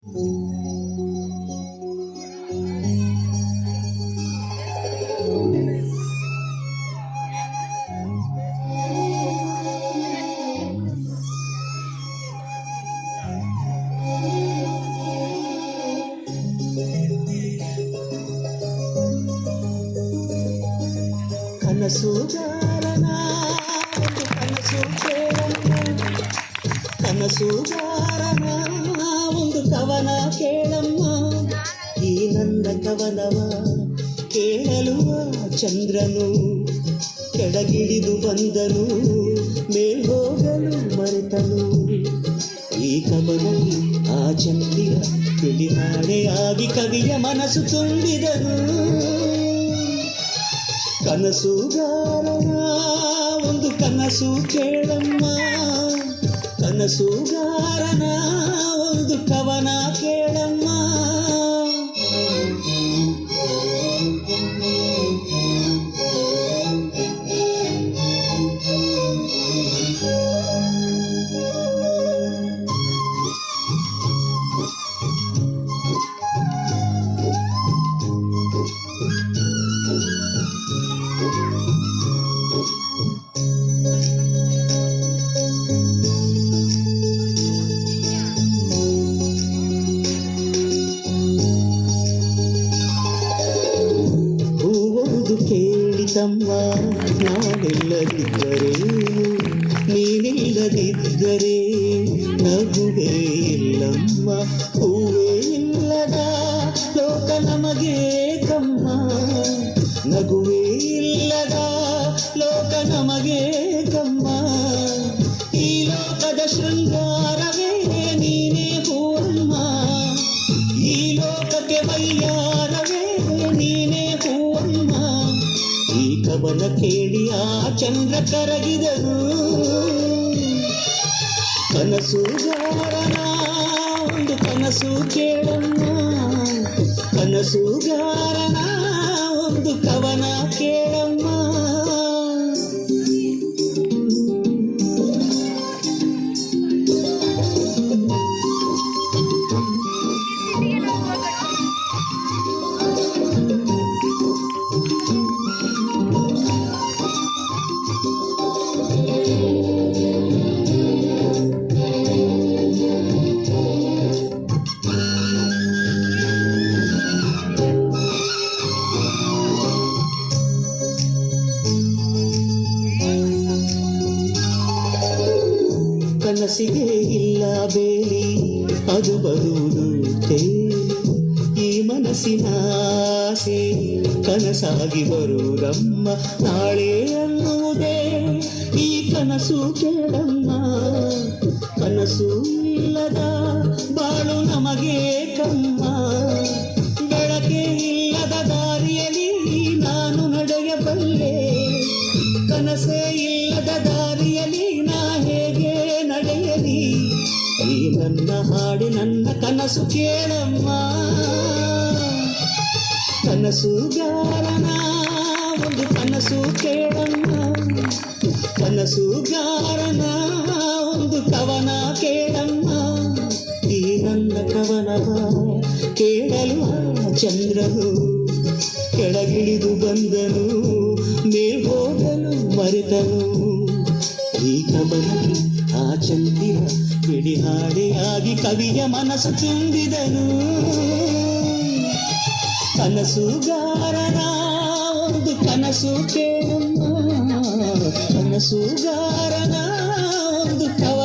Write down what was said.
ಕನಸುಗಾರನ ಒಂದು ಕನಸು ಕೇಳಮ್ಮ, ಕನಸುಗಾರನ ಒಂದು ಕವನ ಕೇಳಮ್ಮ. ಈ ನನ್ನ ಕವನವ ಕೇಳಲು ಚಂದ್ರನು ಕೆಳಗಿಳಿದು ಬಂದನು, ಮೇಲ್ಹೋಗಲು ಮರೆತನು. ಈ ಕವನಲ್ಲಿ ಆ ಚಂದಿರ ಬಿಳಿ ಹಾಡೆಯಾಗಿ ಕವಿಯ ಮನಸ್ಸು ತುಂಬಿದನು. ಕನಸುಗಾರನ ಒಂದು ಕನಸು ಕೇಳಮ್ಮ, ಕನಸುಗಾರನ ಒಂದು ಕವನ ಕೇಳಮ್ಮ. ಕೇಳಿತಮ್ಮ ನಾನೆಲ್ಲದಿದ್ದರೇನು, ನೀನಿಲ್ಲದಿದ್ದರೆ ನಗುವೇ ಇಲ್ಲಮ್ಮ. ಹೂವೇ ಇಲ್ಲದ ಲೋಕ ನಮಗೆ ಕಮ್ಮ, ನಗುವೇ ಇಲ್ಲದ ಲೋಕ ನಮಗೆ ಕಮ್ಮ. ಈ ಲೋಕದ ಶೃಂಗಾರವೇ ನೀನೇ ಹೂವಮ್ಮ, ಈ ಲೋಕಕ್ಕೆ ವೈಯಾರವೇ ನೀನೇ ಹೂವಮ್ಮ. ಈ ಕವನ ಕೇಳಿ ಆ ಚಂದ್ರ ಕರಗಿದರು. ಕನಸುಗಾರನ ಒಂದು ಕನಸು ಕೇಳಮ್ಮ, ಕನಸುಗಾರನ ಒಂದು ಕವನ ಕೇಳಮ್ಮ. ಕನಸಿಗೆ ಇಲ್ಲ ಬೇಲಿ, ಅದು ಬರುವುದು ತೇಲಿ. ಈ ಮನಸ್ಸಿನ ಆಸೆ ಕನಸಾಗಿ ಬರುವುದಮ್ಮ. ನಾಳೆ ಅನ್ನುವುದೇ ಈ ಕನಸು ಕೇಳಮ್ಮ, ಕನಸು ಇಲ್ಲದ ಬಾಳು ನಮಗೆ ಕಮ್ಮ. ಬೆಳಕೆ ಇಲ್ಲದ ದಾರಿಯಲ್ಲಿ ನಾನು ನಡೆಯಬಲ್ಲೆ, ಕನಸೇ ಇಲ್ಲದ ದಾರಿಯಲ್ಲಿ ನಾ ಹೇಗೆ ನಡೆಯಲಿ. ಈ ನನ್ನ ಹಾಡಿ ನನ್ನ ಕನಸು ಕೇಳಮ್ಮ, ಕನಸುಗಾರನ ಒಂದು ಕನಸು ಕೇಳಮ್ಮ, ಕನಸುಗಾರನ ಒಂದು ಕವನ ಕೇಳಮ್ಮ. ಈ ನನ್ನ ಕವನವ ಕೇಳಲು ಚಂದ್ರನು ಕೆಳಗಿಳಿದು ಬಂದನು, ಮೇಲ್ಹೋಗಲು ಮರೆತನು. ಈ ಕವನಕ್ಕೆ ಆ ಚಂದಿರ ಬಿಳಿ ಹಾಡೆಯಾಗಿ ಕವಿಯ ಮನಸ್ಸು ತುಂಬಿದನು. ಕನಸುಗಾರನ ಒಂದು ಕನಸು ಕೇಳಮ್ಮ, ಕನಸುಗಾರನ ಒಂದು ಕವನ